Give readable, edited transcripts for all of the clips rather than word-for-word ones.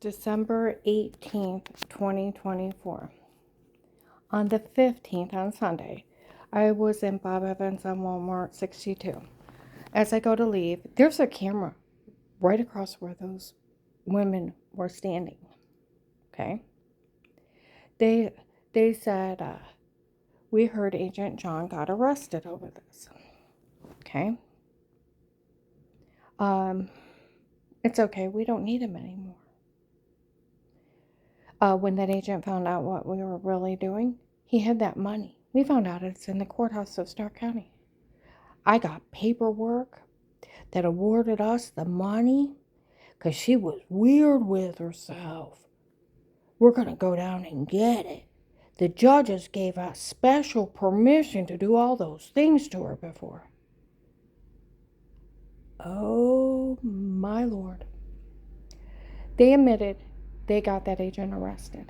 December 18th, 2024. On the 15th, on Sunday, I was in Bob Evans on Walmart 62. As I go to leave, there's a camera right across where those women were standing. Okay? They said, we heard Agent John got arrested over this. Okay? It's okay. We don't need him anymore. When that agent found out what we were really doing, he had that money. We found out it's in the courthouse of Stark County. I got paperwork that awarded us the money because she was weird with herself. We're going to go down and get it. The judges gave us special permission to do all those things to her before. Oh, my Lord. They admitted they got that agent arrested.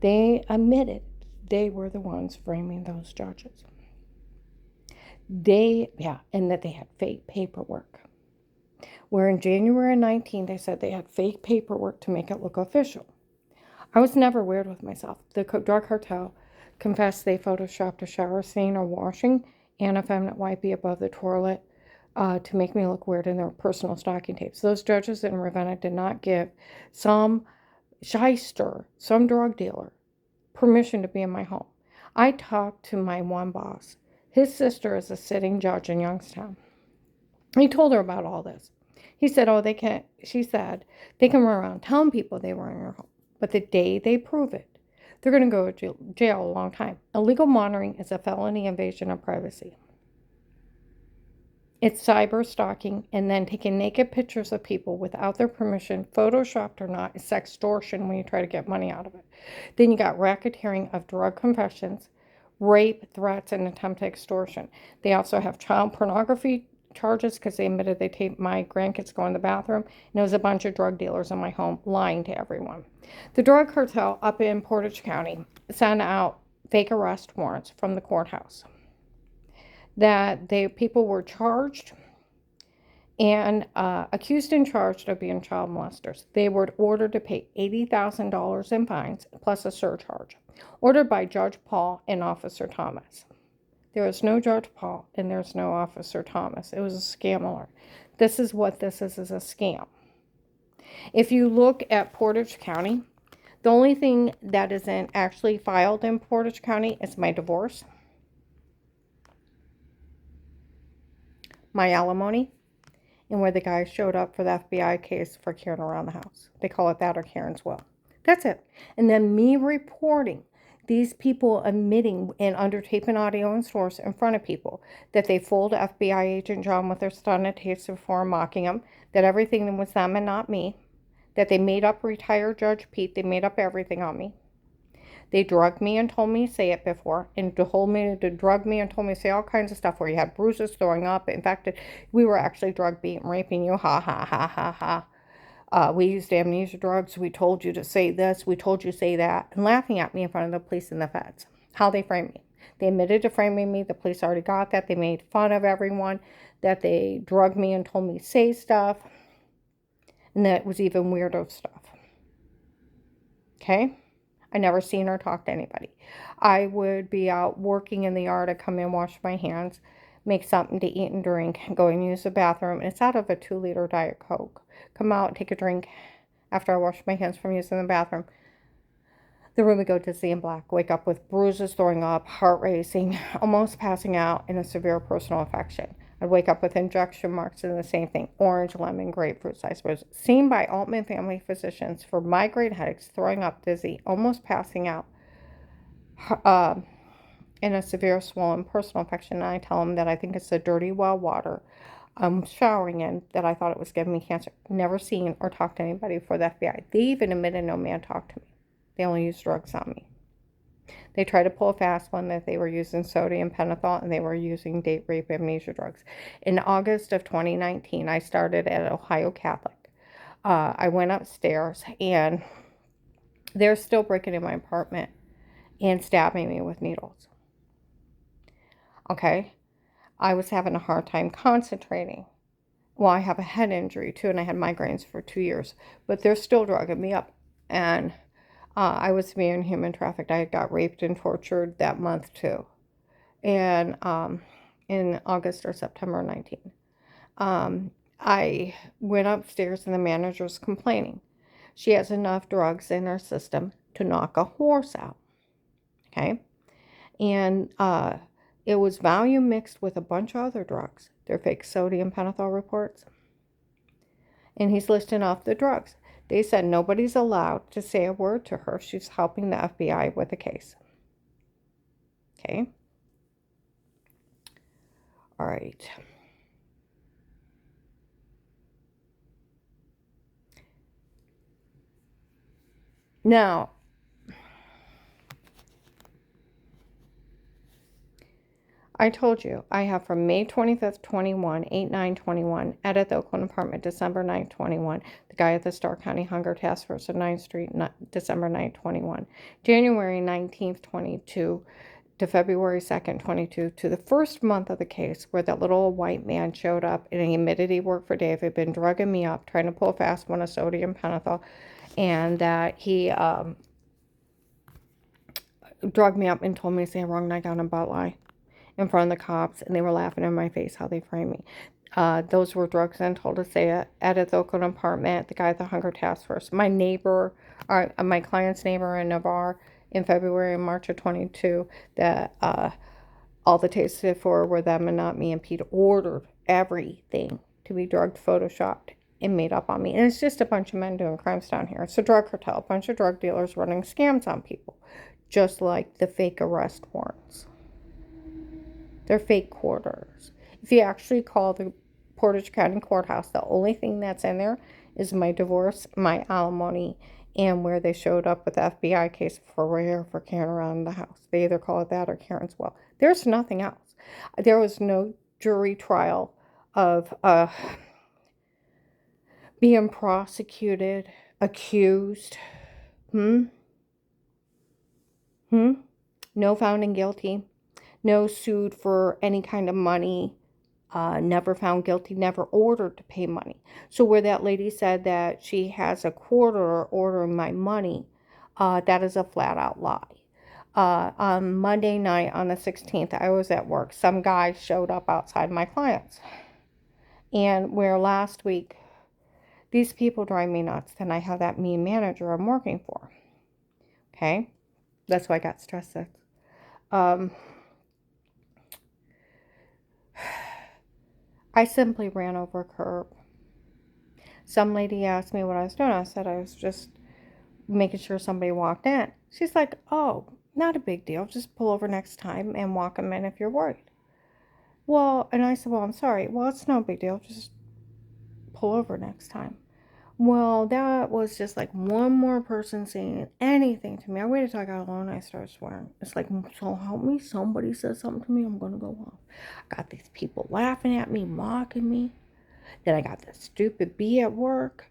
They admitted they were the ones framing those judges. And that they had fake paperwork. Where in January 19, they said they had fake paperwork to make it look official. I was never weird with myself. The drug cartel confessed they photoshopped a shower scene or washing and a feminine wipey above the toilet to make me look weird in their personal stocking tapes. Those judges in Ravenna did not give some shyster, some drug dealer, permission to be in my home. I talked to my one boss. His sister is a sitting judge in Youngstown. He told her about all this. He said, she said, they can run around telling people they were in your home. But the day they prove it, they're going to go to jail a long time. Illegal monitoring is a felony invasion of privacy. It's cyber stalking, and then taking naked pictures of people without their permission, photoshopped or not, is sextortion when you try to get money out of it. Then you got racketeering of drug confessions, rape, threats, and attempted extortion. They also have child pornography charges because they admitted they taped my grandkids go in the bathroom, and it was a bunch of drug dealers in my home lying to everyone. The drug cartel up in Portage County sent out fake arrest warrants from the courthouse that people were charged and accused and charged of being child molesters. They were ordered to pay $80,000 in fines plus a surcharge, ordered by Judge Paul and Officer Thomas. There is no Judge Paul and there's no Officer Thomas. It was a scam alert. This is what this is a scam. If you look at Portage County, the only thing that isn't actually filed in Portage County is my divorce, my alimony, and where the guy showed up for the FBI case for Karen around the house. They call it that or Karen's will. That's it. And then me reporting these people admitting and under tape and audio and source in front of people that they fooled FBI agent John with their stun and taser before mocking him, that everything was them and not me, that they made up retired Judge Pete, they made up everything on me. They drugged me and told me to say it before, and told me to drug me and told me to say all kinds of stuff where you had bruises, throwing up. In fact, we were actually drug beating, raping you. Ha, ha, ha, ha, ha. We used amnesia drugs. We told you to say this. We told you to say that. And laughing at me in front of the police and the feds. How they framed me. They admitted to framing me. The police already got that. They made fun of everyone. That they drugged me and told me to say stuff. And that was even weirdo stuff. Okay? I never seen or talked to anybody. I would be out working in the yard. I'd come in, wash my hands, make something to eat and drink, go and use the bathroom. And it's out of a 2-liter Diet Coke. Come out, take a drink after I wash my hands from using the bathroom. The room would go dizzy and black. Wake up with bruises, throwing up, heart racing, almost passing out, and a severe personal infection. I'd wake up with injection marks and the same thing. Orange, lemon, grapefruit size was seen by Altman family physicians for migraine headaches, throwing up, dizzy, almost passing out, and a severe swollen personal infection. And I tell them that I think it's the dirty well water I'm showering in, that I thought it was giving me cancer. Never seen or talked to anybody for the FBI. They even admitted no man talked to me. They only used drugs on me. They tried to pull a fast one that they were using sodium pentothal and they were using date rape amnesia drugs. In August of 2019, I started at Ohio Catholic. I went upstairs and they're still breaking in my apartment and stabbing me with needles. Okay? I was having a hard time concentrating. Well, I have a head injury too, and I had migraines for 2 years, but they're still drugging me up. And I was being human trafficked. I got raped and tortured that month too, and in August or September 19. I went upstairs and the manager's complaining. She has enough drugs in her system to knock a horse out. Okay. And it was Valium mixed with a bunch of other drugs. They're fake sodium pentothal reports. And he's listing off the drugs. They said nobody's allowed to say a word to her. She's helping the FBI with the case. Okay. All right. Now, I told you I have from May 25th, 21, 8/9/21, Ed at the Oakland apartment, December 9th, 21, the guy at the Starr County Hunger Task Force on 9th Street, December 9th, 21, January 19th, 22, to February 2nd, 22, to the first month of the case where that little white man showed up and he admitted he worked for David, been drugging me up, trying to pull a fast one of sodium pentothal, and that he drugged me up and told me to say a wrong nightgown and butt lie in front of the cops, and they were laughing in my face how they framed me. Those were drugs and told to say it at the Oakland apartment, the guy at the Hunger Task Force. My neighbor, my client's neighbor in Navarre in February and March of 22, that all the tasted for were them and not me, and Pete ordered everything to be drugged, photoshopped, and made up on me. And it's just a bunch of men doing crimes down here. It's a drug cartel, a bunch of drug dealers running scams on people, just like the fake arrest warrants. They're fake court orders. If you actually call the Portage County Courthouse, the only thing that's in there is my divorce, my alimony, and where they showed up with the FBI case for carrying around the house. They either call it that or Karen's will. There's nothing else. There was no jury trial of being prosecuted, accused. No found guilty. No sued for any kind of money, never found guilty, never ordered to pay money. So where that lady said that she has a quarter ordering my money, that is a flat out lie. On Monday night on the 16th, I was at work. Some guy showed up outside my client's. And where last week, these people drive me nuts, then I have that mean manager I'm working for. Okay? That's why I got stressed sick. I simply ran over a curb. Some lady asked me what I was doing. I said I was just making sure somebody walked in. She's like, oh, not a big deal. Just pull over next time and walk them in if you're worried. Well, and I said, well, I'm sorry. Well, it's no big deal. Just pull over next time. Well, that was just like one more person saying anything to me. I waited till I got alone and I started swearing. It's like, so help me, somebody says something to me, I'm going to go off. I got these people laughing at me, mocking me. Then I got this stupid bee at work.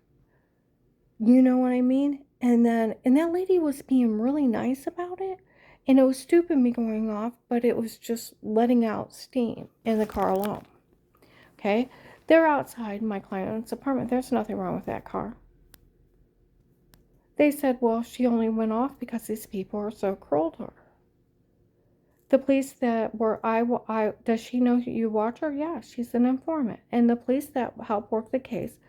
You know what I mean? And that lady was being really nice about it. And it was stupid me going off, but it was just letting out steam in the car alone. Okay? They're outside my client's apartment. There's nothing wrong with that car. They said, well, she only went off because these people are so cruel to her. The police that were, does she know you watch her? Yeah, she's an informant. And the police that helped work the case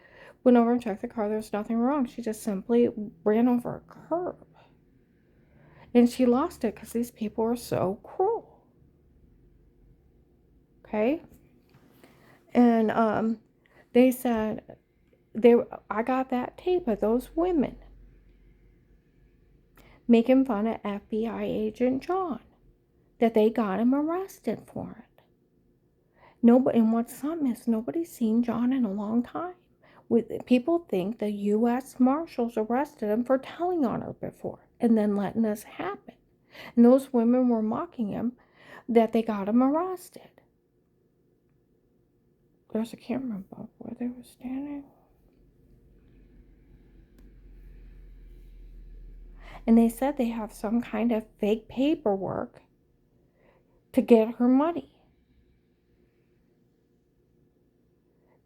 went over and checked the car. There's nothing wrong. She just simply ran over a curb. And she lost it because these people are so cruel. Okay? And they said, I got that tape of those women making fun of FBI agent John, that they got him arrested for it. Nobody, and what's something is nobody's seen John in a long time. People think the U.S. Marshals arrested him for telling on her before and then letting this happen. And those women were mocking him that they got him arrested. There's a camera above where they were standing. And they said they have some kind of fake paperwork to get her money.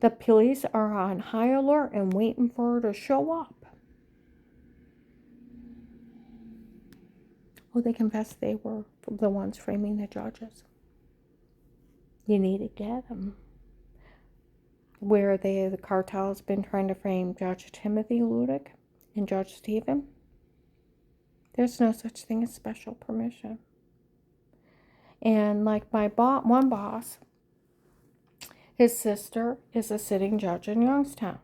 The police are on high alert and waiting for her to show up. Well, they confessed they were the ones framing the judges. You need to get them. Where the cartel has been trying to frame Judge Timothy Ludick and Judge Stephen, there's no such thing as special permission. And like my one boss, his sister is a sitting judge in Youngstown.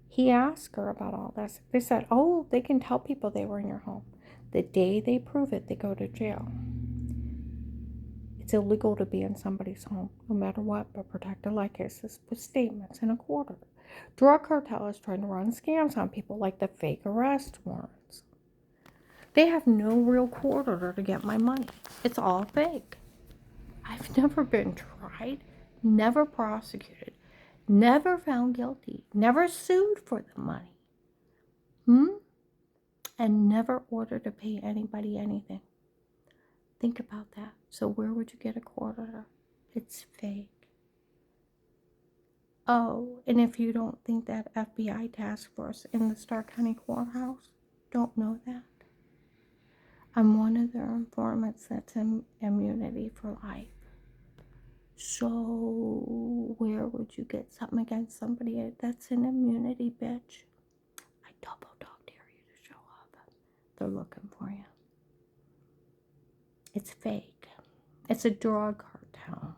He asked her about all this. They said, oh, they can tell people they were in your home. The day they prove it, they go to jail. It's illegal to be in somebody's home, no matter what, but protected like cases with statements in a court order. Drug cartel is trying to run scams on people like the fake arrest warrants. They have no real court order to get my money. It's all fake. I've never been tried, never prosecuted, never found guilty, never sued for the money. And never ordered to pay anybody anything. Think about that. So where would you get a court order? It's fake. Oh, and if you don't think that FBI task force in the Stark County Courthouse don't know that, I'm one of their informants that's in immunity for life. So where would you get something against somebody that's in immunity, bitch? I double dog dare you to show up. They're looking for you. It's fake. It's a drug cartel.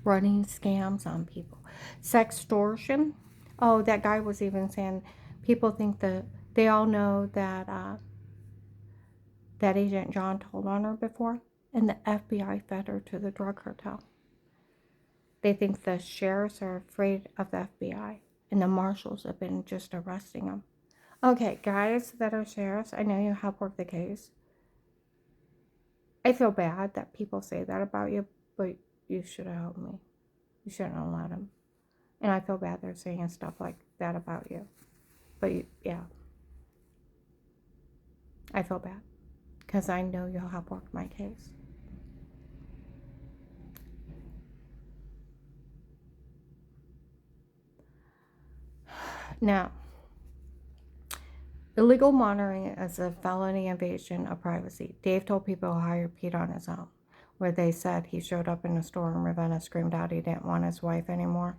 Running scams on people. Sextortion. Oh, that guy was even saying people think that they all know that that Agent John told on her before, and the FBI fed her to the drug cartel. They think the sheriffs are afraid of the FBI, and the marshals have been just arresting them. Okay, guys that are sheriffs, I know you help work the case. I feel bad that people say that about you, but you should have helped me. You shouldn't have let them. And I feel bad they're saying stuff like that about you. But yeah, I feel bad because I know you'll help work my case. Now, illegal monitoring is a felony invasion of privacy. Dave told people to hire Pete on his own, where they said he showed up in a store and Ravenna screamed out he didn't want his wife anymore.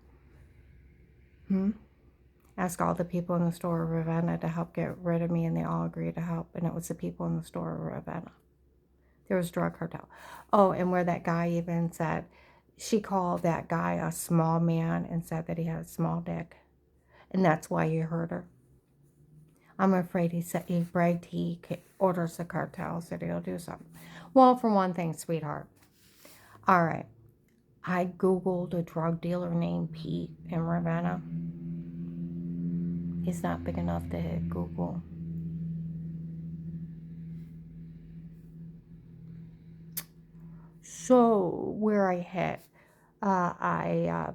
Ask all the people in the store of Ravenna to help get rid of me, and they all agreed to help, and it was the people in the store of Ravenna. There was drug cartel. Oh, and where that guy even said, she called that guy a small man and said that he had a small dick, and that's why he hurt her. I'm afraid he bragged he orders the cartel, said he'll do something. Well, for one thing, sweetheart. All right. I Googled a drug dealer named Pete in Ravenna. He's not big enough to hit Google. So, where I hit, I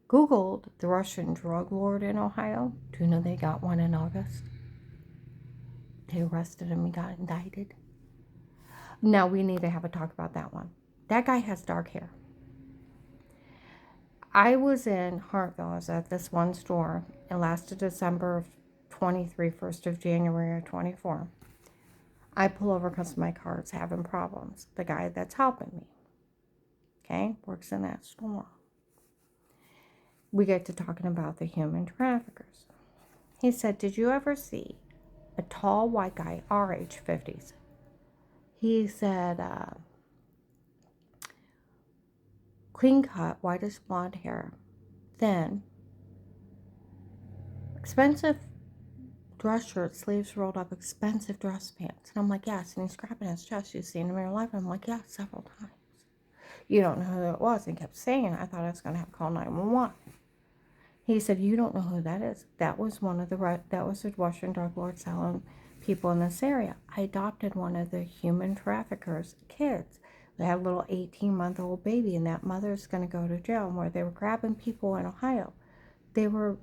Googled the Russian drug lord in Ohio. Do you know they got one in August? They arrested him. He got indicted. Now, we need to have a talk about that one. That guy has dark hair. I was in Hartville. I was at this one store. It lasted December of 23, 1st of January of 24. I pull over because my car's having problems. The guy that's helping me, okay, works in that store. We get to talking about the human traffickers. He said, did you ever see a tall white guy, our age, 50s? He said, clean cut, whitish blonde hair, thin, expensive dress shirt, sleeves rolled up, expensive dress pants. And I'm like, yes. And he's grabbing his chest. You've seen him in your life? And I'm like, yeah, several times. You don't know who it was. And he kept saying it. I thought I was going to have to call 911. He said, you don't know who that is. That was that was the Russian drug lord selling people in this area. I adopted one of the human traffickers' kids. They had a little 18-month-old baby, and that mother's going to go to jail. And where they were grabbing people in Ohio, they were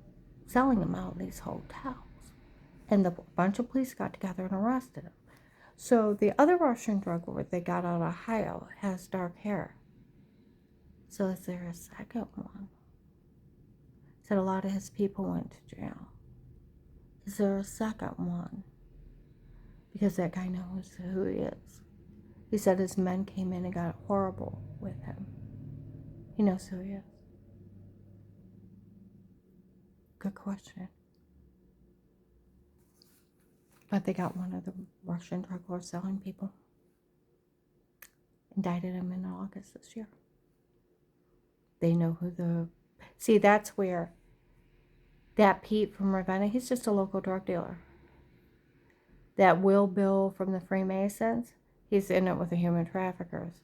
selling them out in these hotels. And a bunch of police got together and arrested him. So the other Russian drug lord they got out of Ohio has dark hair. So is there a second one? Said a lot of his people went to jail. Is there a second one? Because that guy knows who he is. He said his men came in and got horrible with him. He knows who he is. Good question. But they got one of the Russian drug lords selling people. Indicted him in August this year. They know who the... See, that's where that Pete from Ravenna, he's just a local drug dealer. That Will Bill from the Freemasons, he's in it with the human traffickers.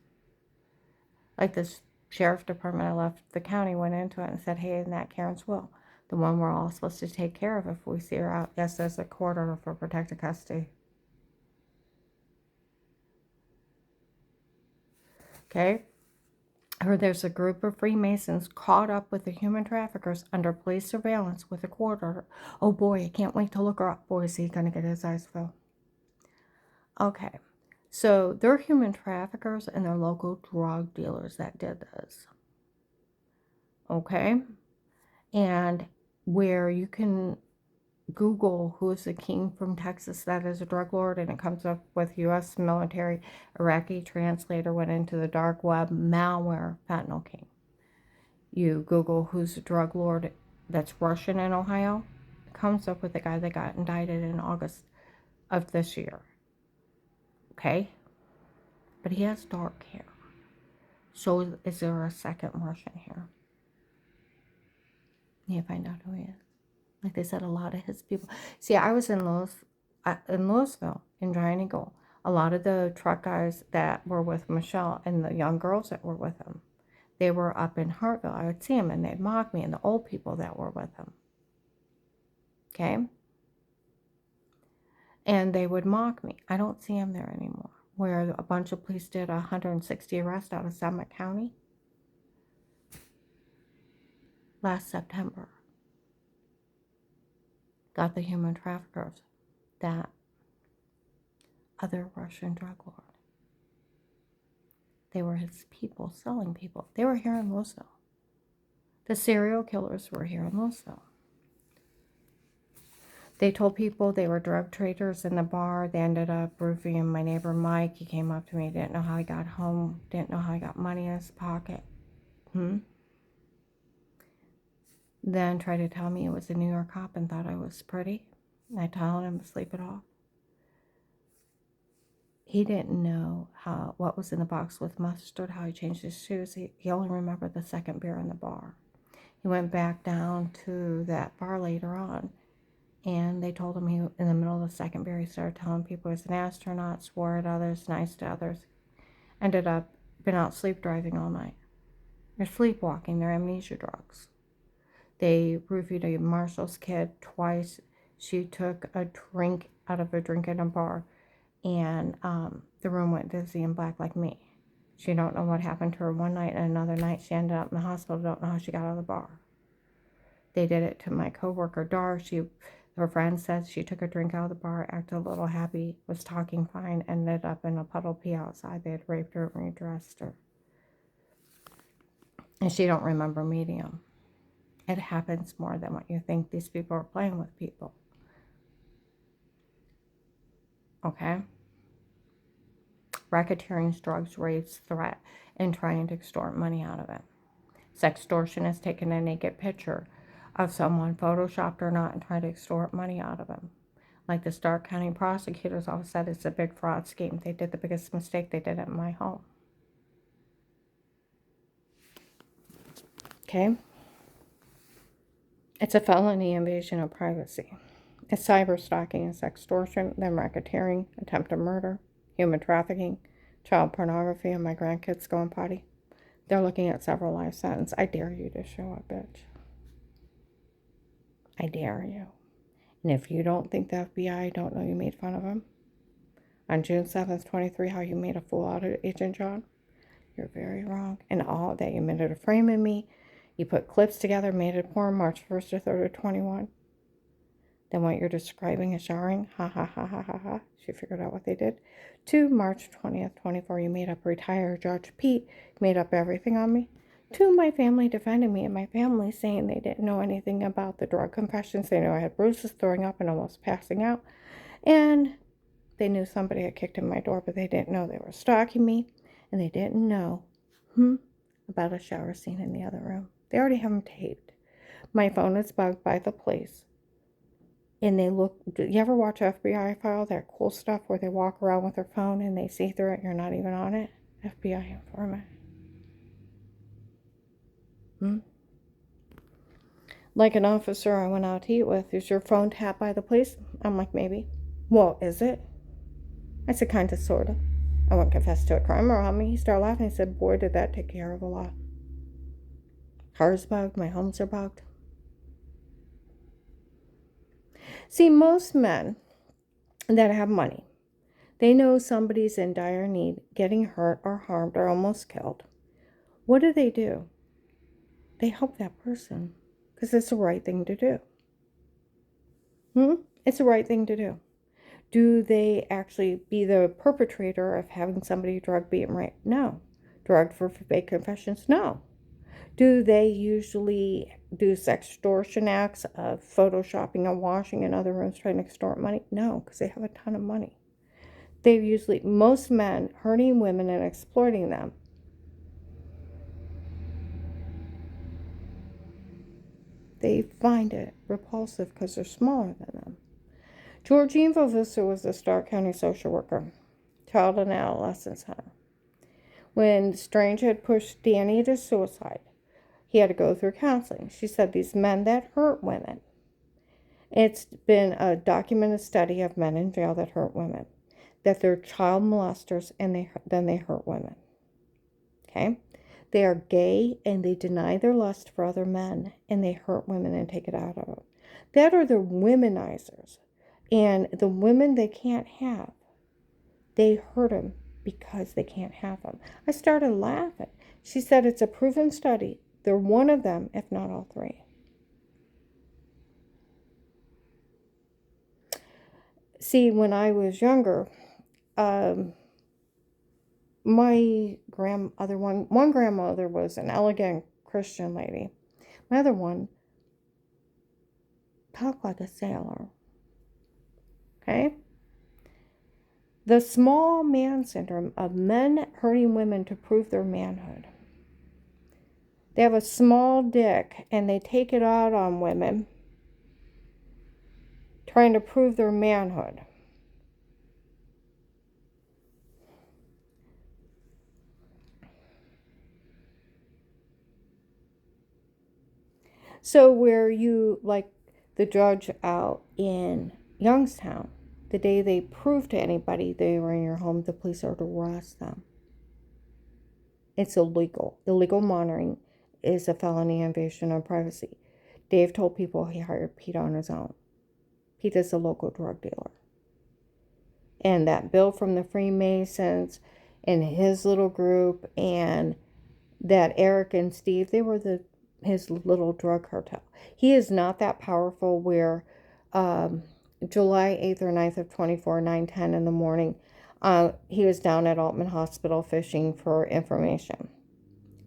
Like this sheriff department I left the county went into it and said, hey, isn't that Karen's will? The one we're all supposed to take care of if we see her out. Yes, there's a court order for protective custody. Okay? Or there's a group of Freemasons caught up with the human traffickers under police surveillance with a court order. Oh boy, I can't wait to look her up. Boy, is he going to get his eyes filled. Okay. So they're human traffickers and they're local drug dealers that did this. Okay? And where you can Google who's the king from Texas that is a drug lord, and it comes up with U.S. military Iraqi translator went into the dark web malware fentanyl king. You Google who's a drug lord that's Russian in Ohio, it comes up with the guy that got indicted in August of this year. Okay? But he has dark hair. So is there a second Russian here? You find out who he is. Like they said, a lot of his people. See, I was in Louisville, in Giant Eagle. A lot of the truck guys that were with Michelle and the young girls that were with him, they were up in Hartville. I would see them and they'd mock me and the old people that were with him. Okay? And they would mock me. I don't see them there anymore. Where a bunch of police did 160 arrests out of Summit County last September. Got the human traffickers, that other Russian drug lord. They were his people selling people. They were here in Louisville. The serial killers were here in Louisville. They told people they were drug traders in the bar. They ended up roofing my neighbor Mike. He came up to me, didn't know how he got home, didn't know how he got money in his pocket. Then tried to tell me it was a New York cop and thought I was pretty. And I told him to sleep it off. He didn't know what was in the box with mustard, how he changed his shoes. He only remembered the second beer in the bar. He went back down to that bar later on, and they told him he, in the middle of the second beer, he started telling people he was an astronaut, swore at others, nice to others. Ended up been out sleep driving all night. They're sleepwalking. They're amnesia drugs. They roofied a Marshall's kid twice. She took a drink out of a drink in a bar, and the room went dizzy and black like me. She don't know what happened to her one night, and another night she ended up in the hospital. Don't know how she got out of the bar. They did it to my coworker Dar. Her friend says she took a drink out of the bar, acted a little happy, was talking fine, ended up in a puddle pee outside. They had raped her and redressed her, and she don't remember meeting him. It happens more than what you think. These people are playing with people. Okay? Racketeering, drugs, rapes, threat, and trying to extort money out of it. Sextortion is taking a naked picture of someone, photoshopped or not, and trying to extort money out of them. Like the Stark County prosecutors all said, it's a big fraud scheme. They did the biggest mistake they did at my home. Okay? It's a felony invasion of privacy. It's cyber stalking and sextortion, then racketeering, attempted murder, human trafficking, child pornography, and my grandkids going potty. They're looking at several life sentences. I dare you to show up, bitch. I dare you. And if you don't think the FBI don't know you made fun of them on June 7th, 23, how you made a fool out of Agent John, you're very wrong. And all that you made it a frame in me. You put clips together, made it porn March 1st or 3rd of 21. than what you're describing as showering. Ha ha ha ha ha ha. She figured out what they did. 2, March 20th, 24, you made up retired Judge Pete, made up everything on me. 2, my family defended me, and my family saying they didn't know anything about the drug confessions. They knew I had bruises, throwing up, and almost passing out. And they knew somebody had kicked in my door, but they didn't know they were stalking me. And they didn't know about a shower scene in the other room. They already have them taped. My phone is bugged by the police. And they look, do you ever watch FBI File, that cool stuff where they walk around with their phone and they see through it and you're not even on it? FBI informant. Like an officer I went out to eat with, is your phone tapped by the police? I'm like, maybe. Well, is it? I said, kind of, sort of. I wouldn't confess to a crime around me. He started laughing. He said, boy, did that take care of a lot. Car's bugged. My homes are bugged. See, most men that have money, they know somebody's in dire need, getting hurt or harmed or almost killed. What do? They help that person because it's the right thing to do. It's the right thing to do. Do they actually be the perpetrator of having somebody drugged, being raped? No. Drugged for fake confessions? No. Do they usually do sextortion acts of photoshopping and washing in other rooms trying to extort money? No, because they have a ton of money. Most men hurting women and exploiting them. They find it repulsive because they're smaller than them. Georgine Vavoussa was a Stark County social worker, child and adolescent center. When Strange had pushed Danny to suicide, he had to go through counseling. She said these men that hurt women, it's been a documented study of men in jail that hurt women, that they're child molesters and then they hurt women. Okay? They are gay and they deny their lust for other men and they hurt women and take it out of them. That are the womenizers. And the women they can't have, they hurt them because they can't have them. I started laughing. She said it's a proven study. They're one of them, if not all three. See, when I was younger, my one grandmother was an elegant Christian lady. My other one talked like a sailor. Okay? The small man syndrome of men hurting women to prove their manhood. They have a small dick and they take it out on women trying to prove their manhood. So where you, like the judge out in Youngstown, the day they proved to anybody they were in your home, the police are to arrest them. It's illegal. Illegal monitoring is a felony invasion of privacy. Dave told people he hired Pete on his own. Pete is a local drug dealer. And that Bill from the Freemasons and his little group and that Eric and Steve, they were his little drug cartel. He is not that powerful where July 8th or 9th of 24, 9:10 in the morning, he was down at Altman Hospital fishing for information.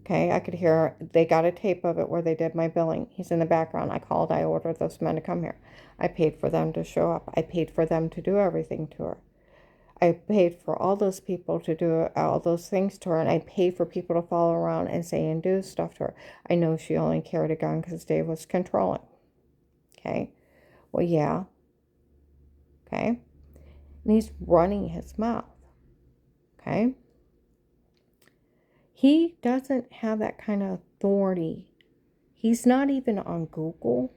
Okay, I could hear, they got a tape of it where they did my billing. He's in the background. I called, I ordered those men to come here. I paid for them to show up. I paid for them to do everything to her. I paid for all those people to do all those things to her, and I paid for people to follow around and say and do stuff to her. I know she only carried a gun because Dave was controlling. Okay, well, yeah. Okay, and he's running his mouth. Okay, he doesn't have that kind of authority. He's not even on Google.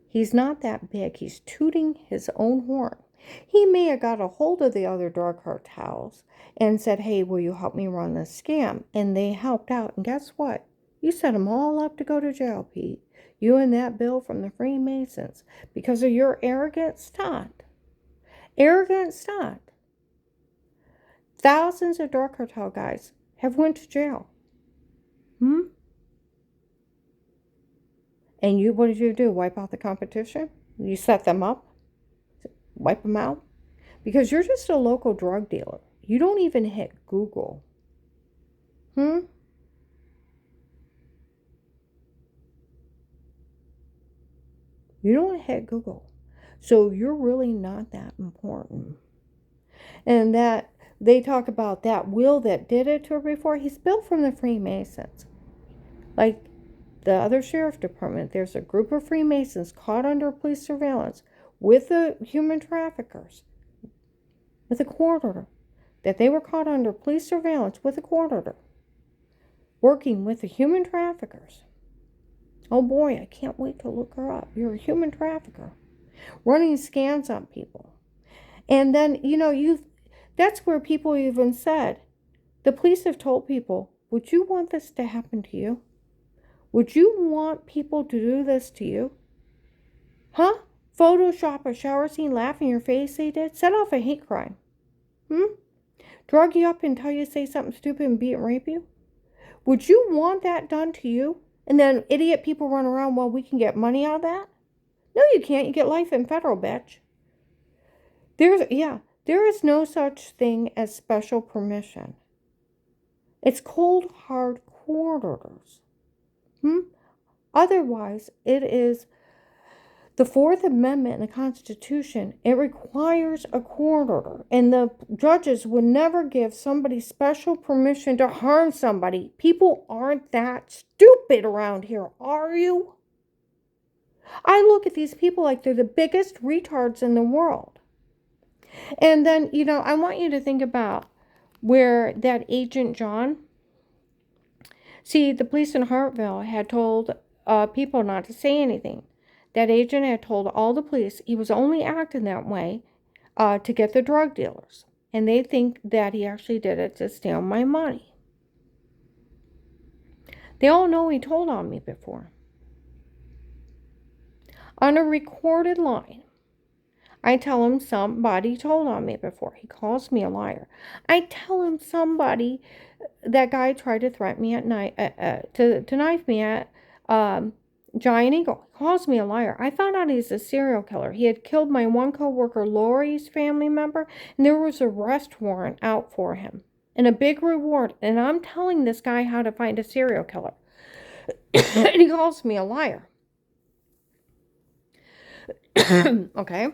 He's not that big. He's tooting his own horn. He may have got a hold of the other drug cartels and said, hey, will you help me run this scam? And they helped out. And guess what? You set them all up to go to jail, Pete. You and that Bill from the Freemasons. Because of your arrogant stunt. Arrogant stunt. Thousands of drug cartel guys have went to jail. And what did you do? Wipe out the competition? You set them up, wipe them out, because you're just a local drug dealer. You don't even hit Google. You don't hit Google. So you're really not that important. And that they talk about that Will that did it to her before, he's built from the Freemasons. Like the other sheriff department, there's a group of Freemasons caught under police surveillance with the human traffickers, with a court order, that they were caught under police surveillance with a court order, working with the human traffickers. Oh boy, I can't wait to look her up. You're a human trafficker, running scans on people. And then, that's where people even said, the police have told people, would you want this to happen to you? Would you want people to do this to you? Huh? Photoshop a shower scene, laugh in your face they did? Set off a hate crime. Drug you up until you say something stupid and beat and rape you? Would you want that done to you? And then idiot people run around, well, we can get money out of that? No, you can't. You get life in federal, bitch. There is no such thing as special permission. It's cold, hard court orders. Otherwise, it is the Fourth Amendment in the Constitution. It requires a court order. And the judges would never give somebody special permission to harm somebody. People aren't that stupid around here, are you? I look at these people like they're the biggest retards in the world. And then, I want you to think about where that Agent John, see, the police in Hartville had told people not to say anything. That agent had told all the police he was only acting that way to get the drug dealers. And they think that he actually did it to steal my money. They all know he told on me before. On a recorded line, I tell him somebody told on me before. He calls me a liar. I tell him that guy tried to threaten me at night, to knife me at Giant Eagle. He calls me a liar. I found out he's a serial killer. He had killed my one coworker, Lori's family member, and there was an arrest warrant out for him and a big reward. And I'm telling this guy how to find a serial killer. And he calls me a liar. Okay.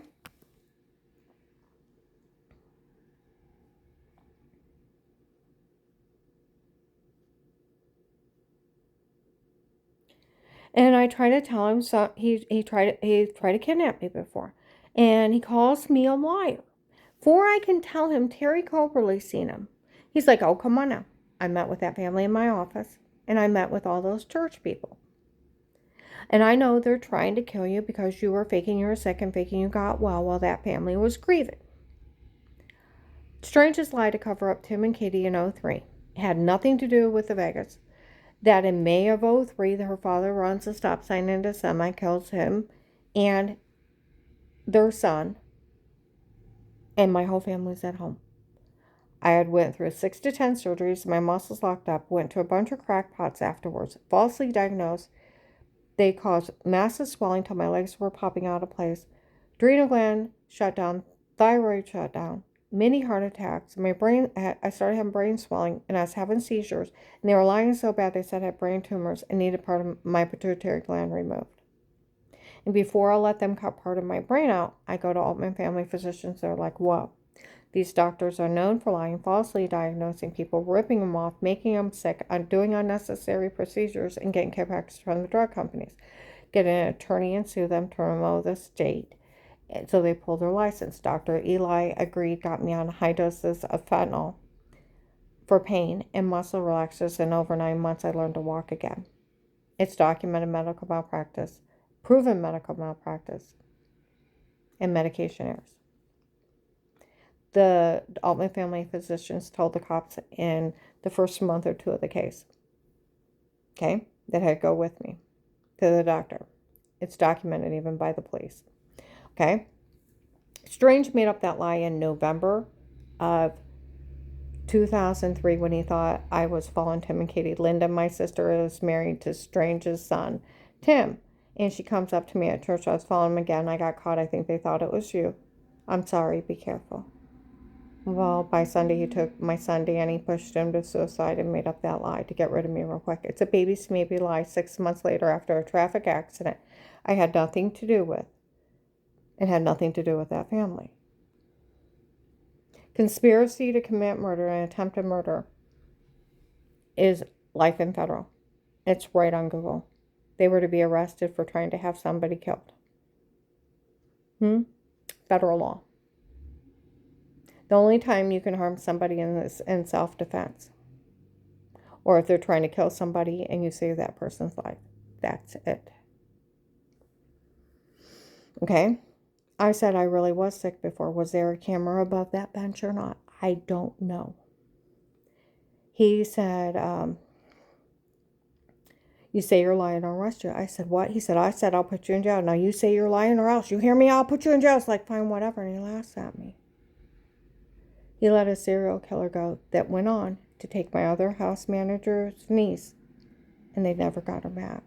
And I try to tell him, so he tried to kidnap me before. And he calls me a liar. Before I can tell him Terry Coberly's seen him, he's like, oh, come on now. I met with that family in my office, and I met with all those church people. And I know they're trying to kill you because you were faking you were sick and faking you got well while that family was grieving. Strangest lie to cover up Tim and Katie in 2003. It had nothing to do with the Vegas. That in May of 2003, her father runs a stop sign into a semi, kills him and their son, and my whole family's at home. I had went through 6 to 10 surgeries, my muscles locked up, went to a bunch of crackpots afterwards, falsely diagnosed. They caused massive swelling till my legs were popping out of place, adrenal gland shut down, thyroid shut down, many heart attacks. I started having brain swelling, and I was having seizures, and they were lying so bad they said I had brain tumors and needed part of my pituitary gland removed. And before I let them cut part of my brain out, I go to Altman Family Physicians. They're like, whoa. These doctors are known for lying, falsely diagnosing people, ripping them off, making them sick, doing unnecessary procedures, and getting kickbacks from the drug companies. Get an attorney and sue them, turn them over to the state. So they pulled their license. Dr. Eli agreed, got me on high doses of fentanyl for pain and muscle relaxers, and over 9 months I learned to walk again. It's documented medical malpractice, proven medical malpractice, and medication errors. The Altman Family Physicians told the cops in the first month or two of the case, okay, that I'd go with me to the doctor. It's documented even by the police. Okay. Strange made up that lie in November of 2003 when he thought I was following Tim and Katie. Linda, my sister, is married to Strange's son, Tim. And she comes up to me at church. I was following him again. I got caught. I think they thought it was you. I'm sorry. Be careful. Well, by Sunday, he took my Sunday and he pushed him to suicide and made up that lie to get rid of me real quick. It's a baby's maybe lie 6 months later after a traffic accident I had nothing to do with. It had nothing to do with that family. Conspiracy to commit murder and attempted murder is life in federal. It's right on Google. They were to be arrested for trying to have somebody killed. Federal law. The only time you can harm somebody is in self-defense. Or if they're trying to kill somebody and you save that person's life. That's it. Okay? I said I really was sick before. Was there a camera above that bench or not? I don't know. He said, you say you're lying, I'll arrest you. I said, what? He said, I'll put you in jail. Now you say you're lying or else. You hear me? I'll put you in jail. It's like, fine, whatever. And he laughs at me. He let a serial killer go that went on to take my other house manager's niece, and they never got her back.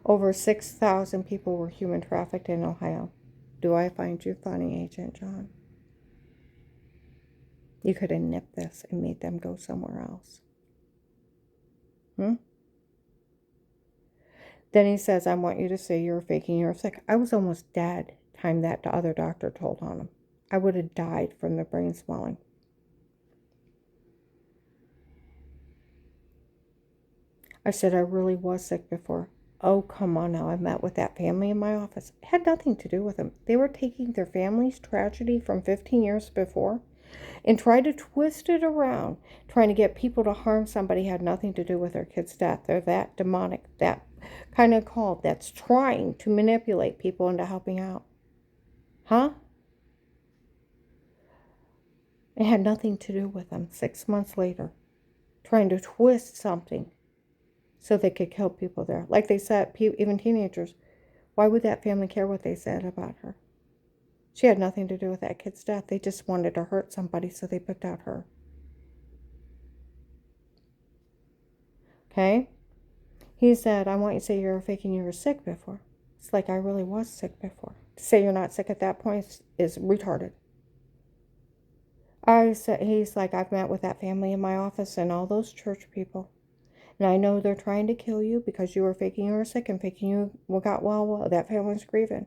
Over 6,000 people were human trafficked in Ohio. Do I find you funny, Agent John? You could have nipped this and made them go somewhere else. Then he says, I want you to say you're faking you're sick. I was almost dead time that the other doctor told on him. I would have died from the brain swelling. I said, I really was sick before. Oh, come on now. I met with that family in my office. It had nothing to do with them. They were taking their family's tragedy from 15 years before and tried to twist it around, trying to get people to harm somebody had nothing to do with their kid's death. They're that demonic, that kind of cult that's trying to manipulate people into helping out. Huh? It had nothing to do with them 6 months later, trying to twist something so they could kill people there. Like they said, even teenagers, why would that family care what they said about her? She had nothing to do with that kid's death. They just wanted to hurt somebody, so they picked out her. Okay? He said, I want you to say you're faking you were sick before. It's like, I really was sick before. To say you're not sick at that point is retarded. I said, he's like, I've met with that family in my office and all those church people. And I know they're trying to kill you because you were faking you were sick and faking you got well. That family's grieving.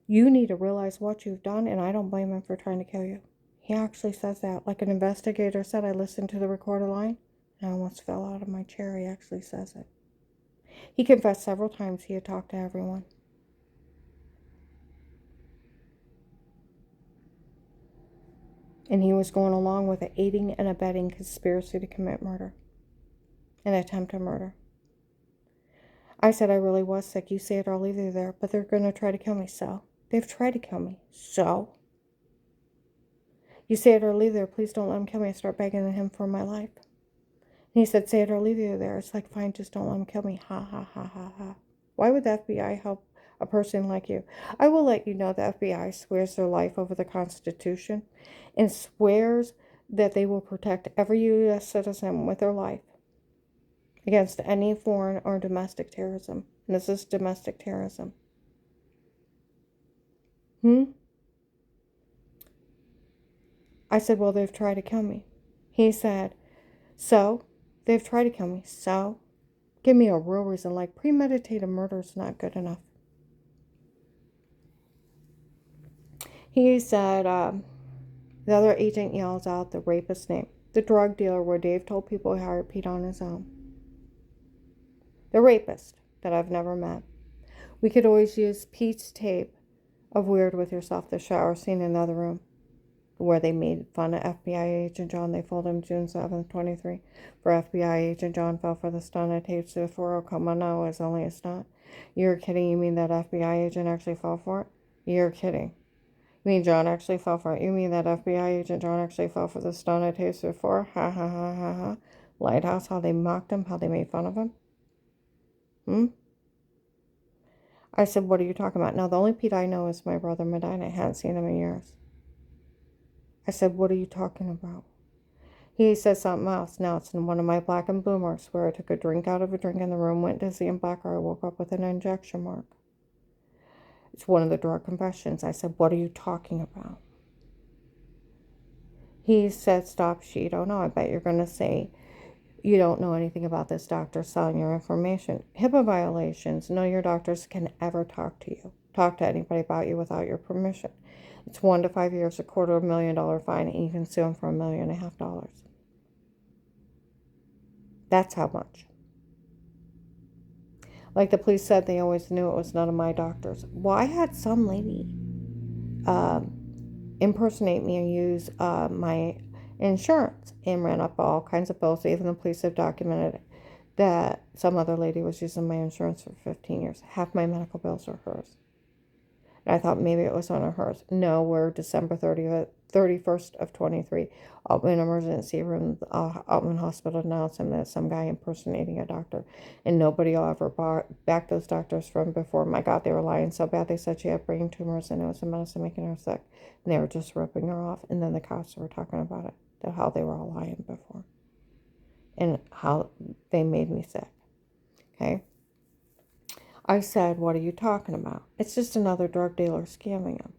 You need to realize what you've done, and I don't blame him for trying to kill you. He actually says that. Like an investigator said, I listened to the recorded line, and I almost fell out of my chair. He actually says it. He confessed several times he had talked to everyone. And he was going along with an aiding and abetting conspiracy to commit murder. An attempted murder. I said I really was sick. You say it, I'll leave you there. But they're going to try to kill me, so. They've tried to kill me, so. You say it or leave there. Please don't let him kill me. I start begging him for my life. And he said, say it or leave you there. It's like, fine, just don't let him kill me. Ha, ha, ha, ha, ha. Why would the FBI help a person like you? I will let you know the FBI swears their life over the Constitution and swears that they will protect every U.S. citizen with their life against any foreign or domestic terrorism. And this is domestic terrorism. I said, well, they've tried to kill me. He said, so? They've tried to kill me, so? Give me a real reason, like premeditated murder is not good enough. He said, the other agent yells out the rapist's name. The drug dealer where Dave told people he hired Pete on his own. The rapist that I've never met. We could always use Pete's tape of Weird With Yourself, the shower scene in another room, where they made fun of FBI agent John. They fooled him June 7th, 23. For FBI agent John fell for the stunt at tapes to 4. Come on now, it's only a stunt. You're kidding? You mean that FBI agent actually fell for it? You're kidding. You mean John actually fell for it? You mean that FBI agent John actually fell for the stunt at tapes to 4? Ha ha ha ha ha. Lighthouse, how they mocked him, how they made fun of him. I said, what are you talking about? Now, the only Pete I know is my brother Medina. I hadn't seen him in years. I said, what are you talking about? He said something else. Now it's in one of my black and blue marks where I took a drink out of a drink in the room, went dizzy and black, or I woke up with an injection mark. It's one of the drug confessions. I said, what are you talking about? He said, stop, she don't know. I bet you're going to say you don't know anything about this doctor selling your information. HIPAA violations. No, your doctors can ever talk to anybody about you without your permission. It's 1 to 5 years, $250,000 fine, and you can sue them for $1.5 million. That's how much. Like the police said, they always knew it was none of my doctors. Well, I had some lady impersonate me and use my insurance and ran up all kinds of bills. Even the police have documented that some other lady was using my insurance for 15 years. Half my medical bills are hers. And I thought maybe it was one of hers. No, we're December 31st of 23. Altman emergency room, Altman Hospital announced him that some guy impersonating a doctor. And nobody will ever back those doctors from before. My God, they were lying so bad. They said she had brain tumors and it was a medicine making her sick. And they were just ripping her off. And then the cops were talking about it, that how they were all lying before. And how they made me sick. Okay? I said, what are you talking about? It's just another drug dealer scamming him.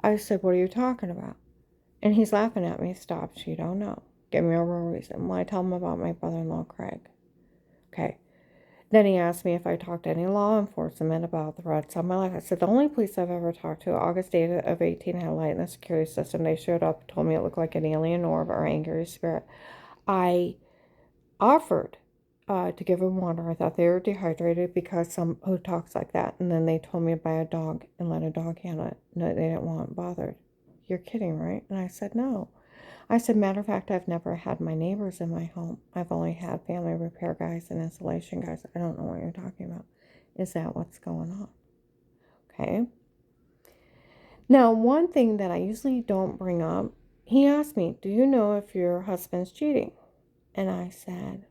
I said, what are you talking about? And he's laughing at me. Stop, she don't know. Give me a real reason. Well, I tell him about my brother-in-law, Craig. Okay. Then he asked me if I talked to any law enforcement about the threats on my life. I said, the only police I've ever talked to, August 8th of 18, had a light in the security system. They showed up, told me it looked like an alien orb or angry spirit. I offered to give them water. I thought they were dehydrated because some who talks like that. And then they told me to buy a dog and let a dog handle it. No, they didn't want it bothered. You're kidding, right? And I said, no. I said, matter of fact, I've never had my neighbors in my home. I've only had family repair guys and installation guys. I don't know what you're talking about. Is that what's going on? Okay. Now, one thing that I usually don't bring up, he asked me, do you know if your husband's cheating? And I said,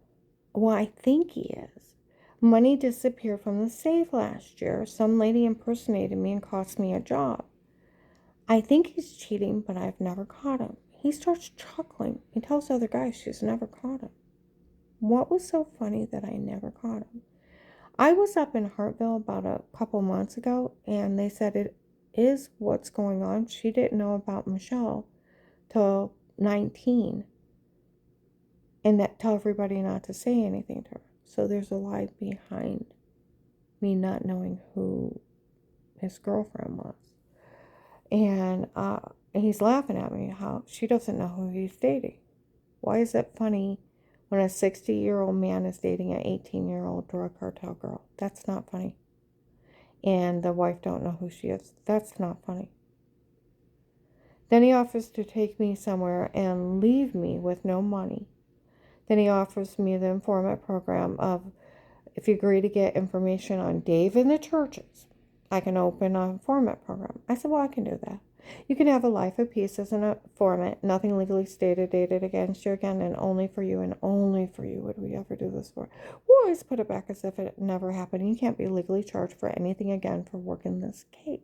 well, I think he is. Money disappeared from the safe last year. Some lady impersonated me and cost me a job. I think he's cheating, but I've never caught him. He starts chuckling. He tells other guys she's never caught him. What was so funny that I never caught him? I was up in Hartville about a couple months ago, and they said it is what's going on. She didn't know about Michelle till 19. And that tell everybody not to say anything to her. So there's a lie behind me not knowing who his girlfriend was. And he's laughing at me how she doesn't know who he's dating. Why is that funny when a 60-year-old man is dating an 18-year-old drug cartel girl? That's not funny. And the wife don't know who she is. That's not funny. Then he offers to take me somewhere and leave me with no money. Then he offers me the informant program of, if you agree to get information on Dave and the churches, I can open an informant program. I said, well, I can do that. You can have a life of peace as an informant, nothing legally dated against you again, and only for you would we ever do this for. We'll always put it back as if it never happened. You can't be legally charged for anything again for working this case.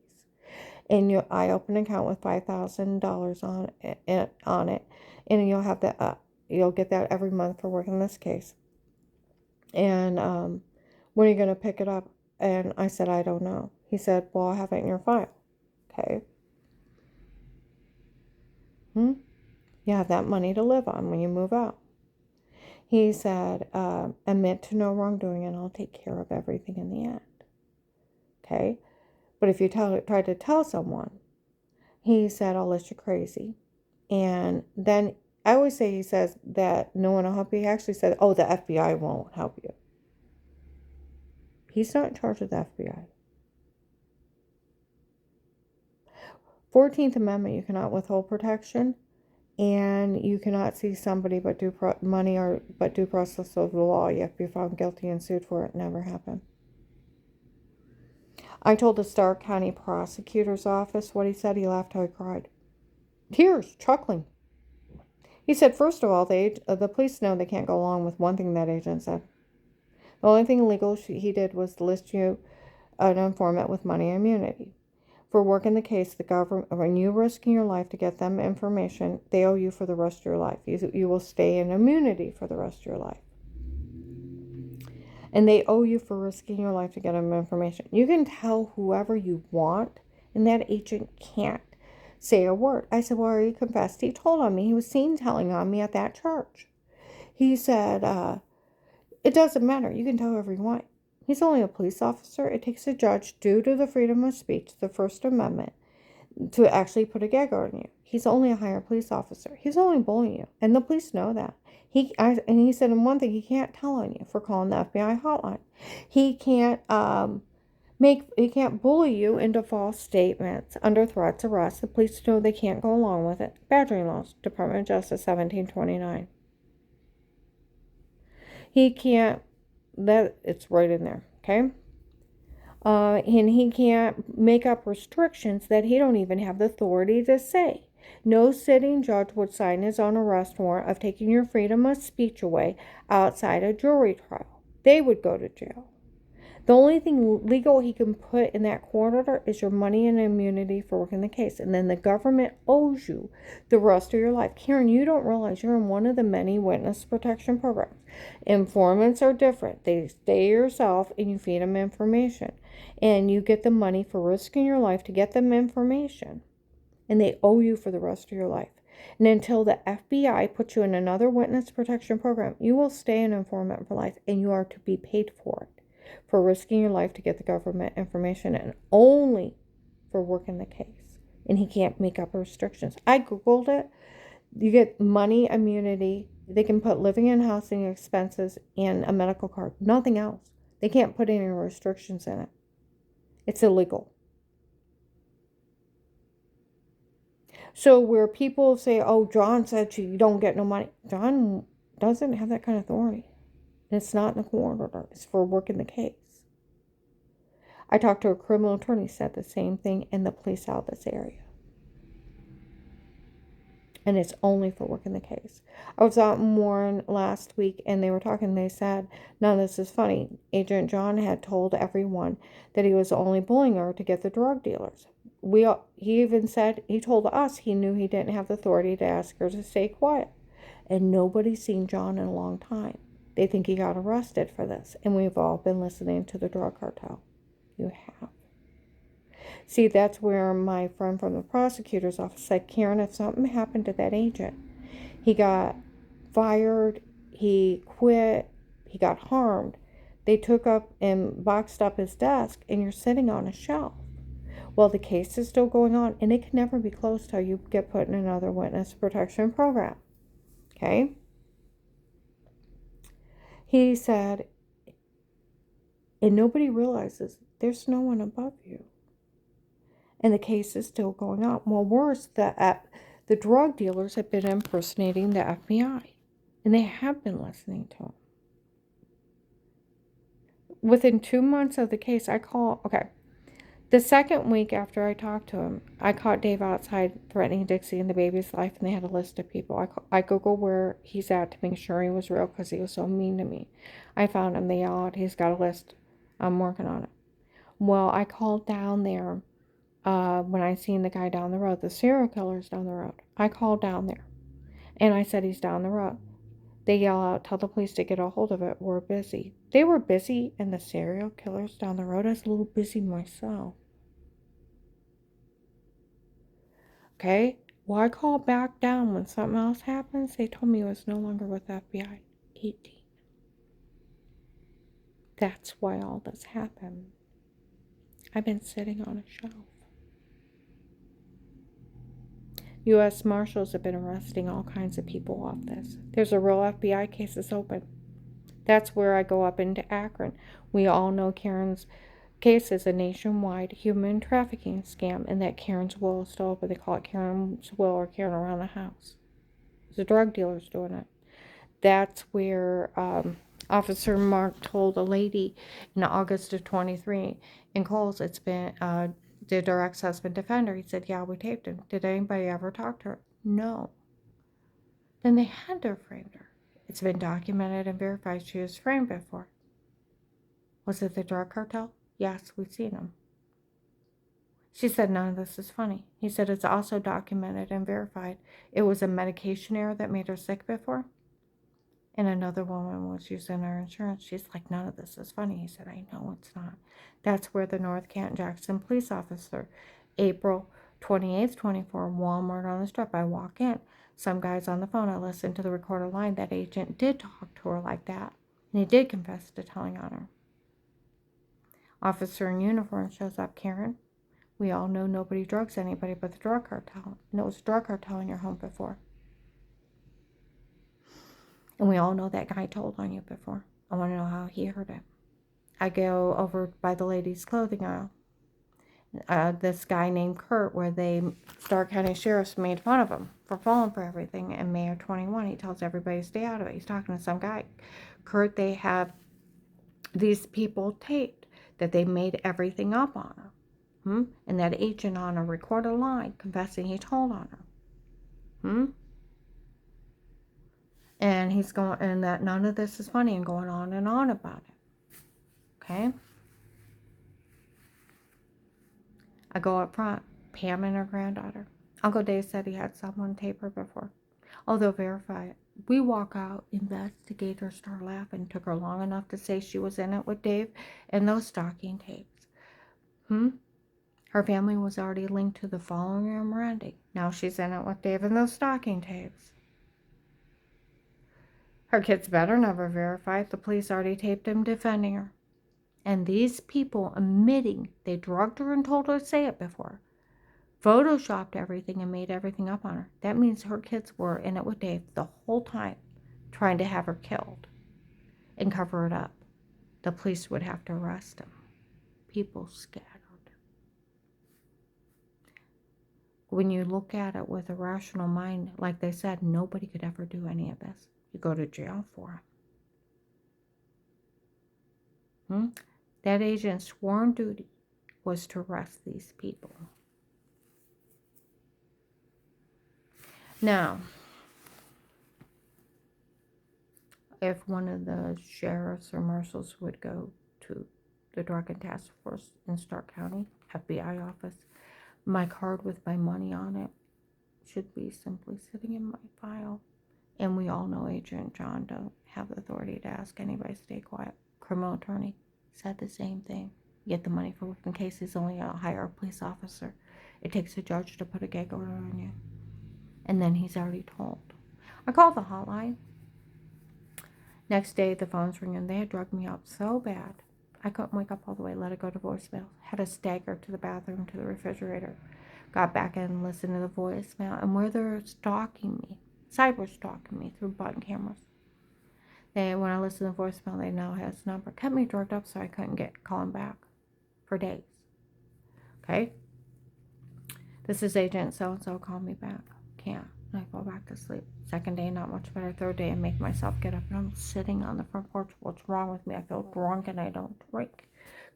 And I open an account with $5,000 on it, and you'll have that. You'll get that every month for working this case. And when are you going to pick it up? And I said, I don't know. He said, well, I'll have it in your file. Okay. You have that money to live on when you move out. He said, admit to no wrongdoing and I'll take care of everything in the end. Okay. But if you try to tell someone, he said, I'll let you crazy. And then I always say he says that no one will help you. He actually said, oh, the FBI won't help you. He's not in charge of the FBI. 14th Amendment, you cannot withhold protection, and you cannot see somebody but due process of the law. You have to be found guilty and sued for it. Never happened. I told the Stark County Prosecutor's Office what he said. He laughed how he cried. Tears, chuckling. He said, first of all, the police know they can't go along with one thing that agent said. The only thing illegal he did was list you an informant with money immunity. For working the case, the government, when you're risking your life to get them information, they owe you for the rest of your life. You will stay in immunity for the rest of your life. And they owe you for risking your life to get them information. You can tell whoever you want, and that agent can't say a word. I said, well, he confessed. He told on me. He was seen telling on me at that church. He said, it doesn't matter. You can tell whoever you want. He's only a police officer. It takes a judge, due to the freedom of speech, the First Amendment, to actually put a gag on you. He's only a higher police officer. He's only bullying you. And the police know that. And he said, and one thing, he can't tell on you for calling the FBI hotline. He can't he can't bully you into false statements under threats of arrest. The police know they can't go along with it. Badgering laws, Department of Justice 1729. He can't, it's right in there, okay? And he can't make up restrictions that he don't even have the authority to say. No sitting judge would sign his own arrest warrant of taking your freedom of speech away outside a jury trial. They would go to jail. The only thing legal he can put in that court order is your money and immunity for working the case. And then the government owes you the rest of your life. Karen, you don't realize you're in one of the many witness protection programs. Informants are different. They stay yourself and you feed them information. And you get the money for risking your life to get them information. And they owe you for the rest of your life. And until the FBI puts you in another witness protection program, you will stay an informant for life and you are to be paid for it. For risking your life to get the government information and only for working the case. And he can't make up restrictions. I Googled it. You get money, immunity. They can put living and housing expenses and a medical card. Nothing else. They can't put any restrictions in it. It's illegal. So where people say, oh, John said you don't get no money. John doesn't have that kind of authority. It's not in the court order. It's for working the case. I talked to a criminal attorney, said the same thing, in the police out of this area. And it's only for working the case. I was out in Warren last week, and they were talking. They said, now this is funny. Agent John had told everyone that he was only bullying her to get the drug dealers. He even said, he told us he knew he didn't have the authority to ask her to stay quiet. And nobody's seen John in a long time. They think he got arrested for this. And we've all been listening to the drug cartel. You have. See, that's where my friend from the prosecutor's office said, Karen, if something happened to that agent, he got fired, he quit, he got harmed, they took up and boxed up his desk, and you're sitting on a shelf. Well, the case is still going on, and it can never be closed till you get put in another witness protection program. Okay? He said, and nobody realizes there's no one above you. And the case is still going on. Well, worse, the drug dealers have been impersonating the FBI. And they have been listening to them. Within 2 months of the case, the second week after I talked to him, I caught Dave outside threatening Dixie and the baby's life, and they had a list of people. I Googled where he's at to make sure he was real because he was so mean to me. I found him. They yelled, he's got a list. I'm working on it. Well, I called down there when I seen the guy down the road, the serial killer's down the road. I called down there, and I said he's down the road. They yell out, tell the police to get a hold of it. We're busy. They were busy, and the serial killer's down the road. I was a little busy myself. Okay? Well, I called back down when something else happens. They told me he was no longer with the FBI. 18. That's why all this happened. I've been sitting on a shelf. U.S. Marshals have been arresting all kinds of people off this. There's a real FBI case that's open. That's where I go up into Akron. We all know Karen's case is a nationwide human trafficking scam, and that Karen's will is still open. They call it Karen's will or Karen around the house. The drug dealer's doing it. That's where Officer Mark told a lady in August of 23 in Coles, it's been, did her ex-husband defend her? He said, yeah, we taped him. Did anybody ever talk to her? No. Then they had to have framed her. It's been documented and verified she was framed before. Was it the drug cartel? Yes, we've seen them. She said, none of this is funny. He said, it's also documented and verified. It was a medication error that made her sick before. And another woman was using her insurance. She's like, none of this is funny. He said, I know it's not. That's where the North Canton Jackson police officer, April 28th, 24, Walmart on the Strip. I walk in. Some guy's on the phone. I listen to the recorded line. That agent did talk to her like that. And he did confess to telling on her. Officer in uniform shows up. Karen, we all know nobody drugs anybody but the drug cartel. And it was a drug cartel in your home before. And we all know that guy told on you before. I want to know how he heard it. I go over by the ladies' clothing aisle. This guy named Kurt, where Stark County Sheriffs made fun of him for falling for everything. In May of 21, he tells everybody to stay out of it. He's talking to some guy. Kurt, they have these people taped that they made everything up on her. And that agent on a recorded line confessing he told on her. And he's going, and that none of this is funny, and going on and on about it. Okay? I go up front. Pam and her granddaughter. Uncle Dave said he had someone tape her before. Oh, they'll verify it. We walk out. Investigators start laughing. Took her long enough to say she was in it with Dave and those stocking tapes. Her family was already linked to the following room Randy. Now she's in it with Dave and those stocking tapes. Her kids better never verify it. The police already taped him defending her. And these people admitting they drugged her and told her to say it before, photoshopped everything and made everything up on her. That means her kids were in it with Dave the whole time, trying to have her killed and cover it up. The police would have to arrest him. People scattered. When you look at it with a rational mind, like they said, nobody could ever do any of this. You go to jail for it. That agent's sworn duty was to arrest these people. Now, if one of the sheriffs or marshals would go to the Drug and Task Force in Stark County, FBI office, my card with my money on it should be simply sitting in my file. And we all know Agent John don't have the authority to ask anybody to stay quiet. Criminal attorney said the same thing. Get the money for whipping cases, only hire a police officer. It takes a judge to put a gag order on you. And then he's already told. I called the hotline. Next day, the phone's ringing. They had drugged me up so bad, I couldn't wake up all the way, let it go to voicemail. Had to stagger to the bathroom, to the refrigerator. Got back in and listened to the voicemail. And where they're stalking me, cyber stalking me through button cameras. When I listened to the voicemail, they now had his number. Kept me drugged up so I couldn't call him back for days. Okay? This is Agent so-and-so, call me back. Can't. And I go back to sleep. Second day, not much better. Third day, I make myself get up and I'm sitting on the front porch. What's wrong with me? I feel drunk and I don't drink.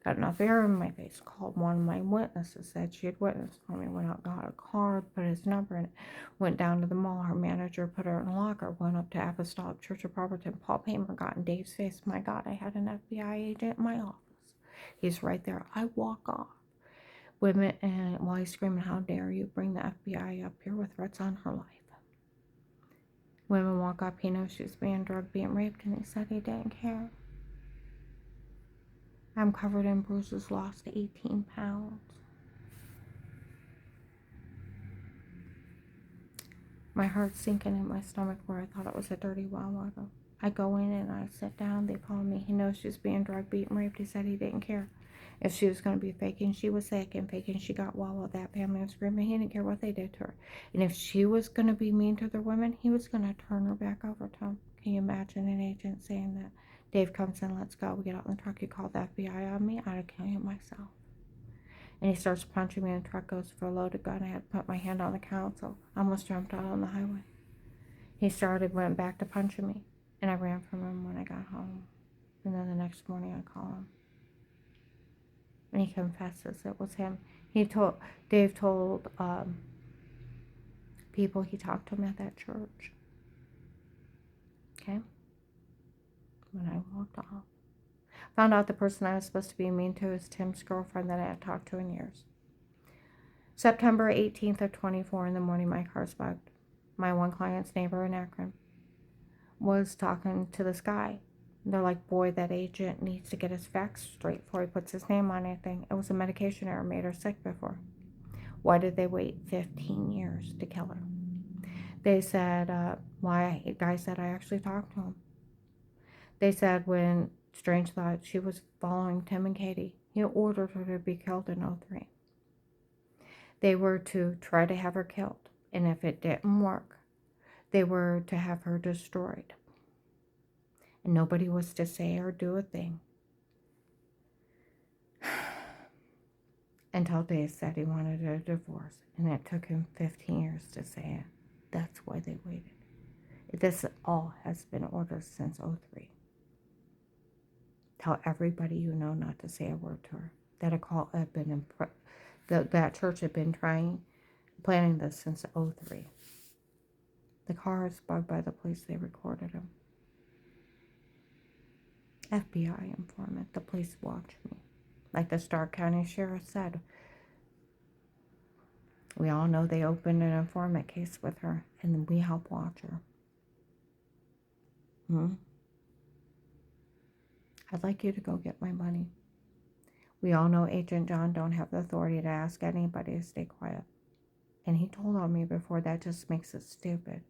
Got enough air in my face. Called one of my witnesses. Said she had witnessed for me. Went out, got a card, put his number in it. Went down to the mall. Her manager put her in a locker. Went up to Apostolic Church of Barberton. Paul Paymer got in Dave's face. My God, I had an FBI agent in my office. He's right there. I walk off. Women, and while he's screaming, how dare you bring the FBI up here with threats on her life. Women walk up, he knows she's being drugged, being raped, and he said he didn't care. I'm covered in bruises, lost 18 pounds. My heart's sinking in my stomach where I thought it was a dirty well water. I go in and I sit down, they call me. He knows she's being drugged, beaten, raped. He said he didn't care. If she was going to be faking, she was sick, and faking she got well with that family was screaming. He didn't care what they did to her. And if she was going to be mean to their women, he was going to turn her back over to them. Can you imagine an agent saying that? Dave comes in, let's go. We get out in the truck. You called the FBI on me. I'd have killed him myself. And he starts punching me, and the truck goes for a loaded gun. I had to put my hand on the console. I almost jumped out on the highway. He went back to punching me, and I ran from him when I got home. And then the next morning I call him. And he confesses it was him. Dave told people he talked to him at that church. Okay? When I walked off. Found out the person I was supposed to be mean to is Tim's girlfriend that I had talked to in years. September 18th of 24 in the morning, my car's bugged. My one client's neighbor in Akron was talking to this guy. They're like, boy, that agent needs to get his facts straight before he puts his name on anything. It was a medication error, made her sick before. Why did they wait 15 years to kill her? They said, the guy said, I actually talked to him. They said when Strange thought she was following Tim and Katie, he ordered her to be killed in '03. They were to try to have her killed, and if it didn't work, they were to have her destroyed. And nobody was to say or do a thing until Dave said he wanted a divorce, and it took him 15 years to say it. That's why they waited. This all has been ordered since '03. Tell everybody you know not to say a word to her. That a call had been that church had been planning this since '03. The car is bugged by the police. They recorded him. FBI informant. The police watch me. Like the Stark County Sheriff said, we all know they opened an informant case with her, and then we help watch her. I'd like you to go get my money. We all know Agent John don't have the authority to ask anybody to stay quiet. And he told on me before. That just makes it stupid.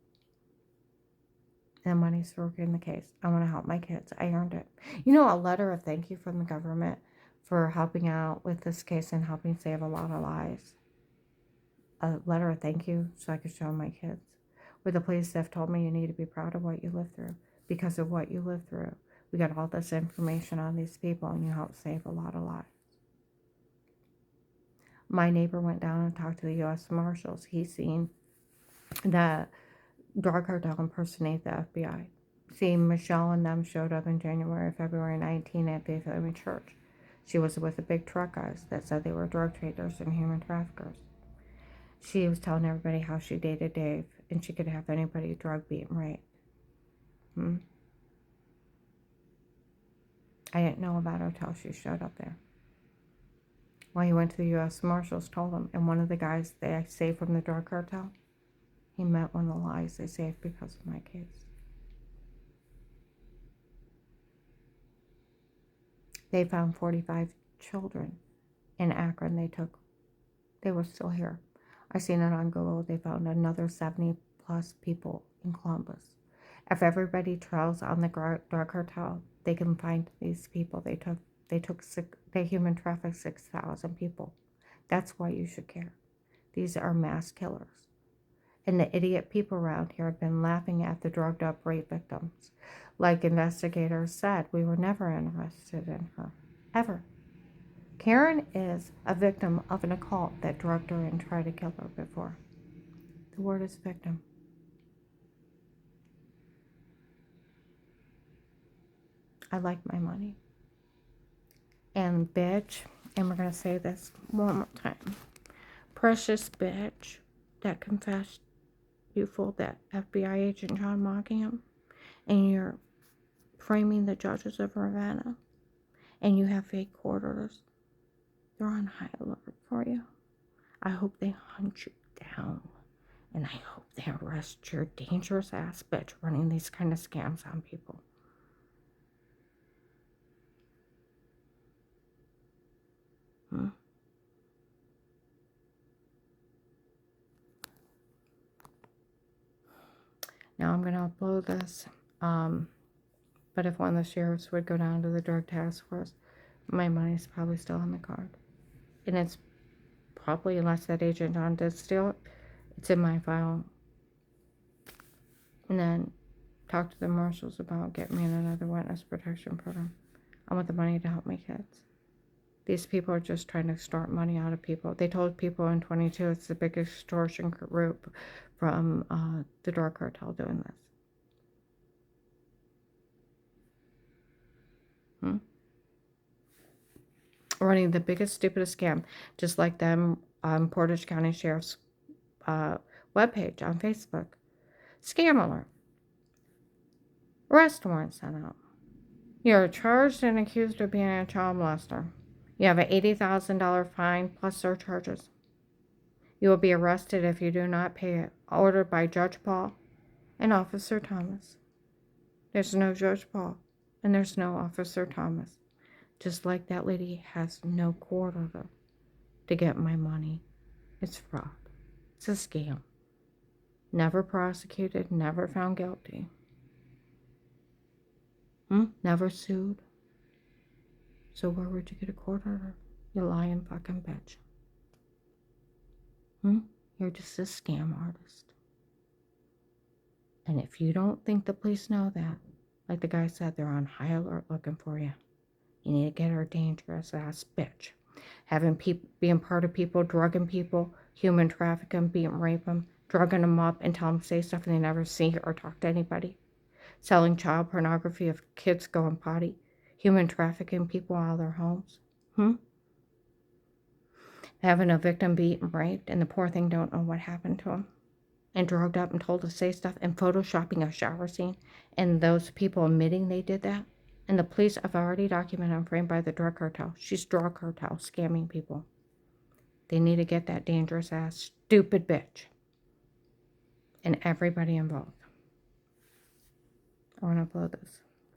And money's working the case. I want to help my kids. I earned it. You know, a letter of thank you from the government for helping out with this case and helping save a lot of lives. A letter of thank you so I could show my kids. Where the police have told me you need to be proud of what you lived through. Because of what you lived through. We got all this information on these people and you helped save a lot of lives. My neighbor went down and talked to the U.S. Marshals. He's seen the drug cartel impersonate the FBI. See, Michelle and them showed up in January, February 19 at Faith Living Church. She was with the big truck guys that said they were drug traders and human traffickers. She was telling everybody how she dated Dave and she could have anybody drug, beat, and raped. I didn't know about her till she showed up there. Well, he went to the U.S. Marshals, told them, and one of the guys they saved from the drug cartel, he met one of the lies they saved because of my case. They found 45 children in Akron they were still here. I seen it on Google. They found another 70 plus people in Columbus. If everybody trails on the drug cartel, they can find these people. They human trafficked 6,000 people. That's why you should care. These are mass killers. And the idiot people around here have been laughing at the drugged up rape victims. Like investigators said, we were never interested in her. Ever. Karen is a victim of an occult that drugged her and tried to kill her before. The word is victim. I like my money. And bitch, and we're going to say this one more time. Precious bitch that confessed you fooled that FBI agent John Mockingham, and you're framing the judges of Ravenna, and you have fake court orders. They're on high alert for you. I hope they hunt you down, and I hope they arrest your dangerous ass bitch running these kind of scams on people. Now I'm going to upload this, but if one of the sheriffs would go down to the drug task force, my money's probably still on the card. And it's probably, unless that agent John did steal it, it's in my file. And then talk to the marshals about getting me in another witness protection program. I want the money to help my kids. These people are just trying to extort money out of people. They told people in 22 it's the biggest extortion group from the drug cartel doing this. Running the biggest, stupidest scam, just like them Portage County Sheriff's webpage on Facebook. Scam alert. Arrest warrant sent out. You're charged and accused of being a child molester. You have an $80,000 fine plus surcharges. You will be arrested if you do not pay it. Ordered by Judge Paul and Officer Thomas. There's no Judge Paul and there's no Officer Thomas. Just like that lady has no court order to get my money. It's fraud. It's a scam. Never prosecuted, never found guilty. Never sued. So where would you get a court order? You lying fucking bitch. You're just a scam artist. And if you don't think the police know that, like the guy said, they're on high alert looking for you. You need to get her dangerous ass bitch. Having people, being part of people, drugging people, human trafficking, being raping, drugging them up and tell them to say stuff and they never see or talk to anybody. Selling child pornography of kids going potty. Human trafficking people out of their homes. Having a victim beaten, raped, and the poor thing don't know what happened to him. And drugged up and told to say stuff and photoshopping a shower scene. And those people admitting they did that. And the police have already documented and framed by the drug cartel. She's drug cartel, scamming people. They need to get that dangerous ass, stupid bitch. And everybody involved. I want to upload this.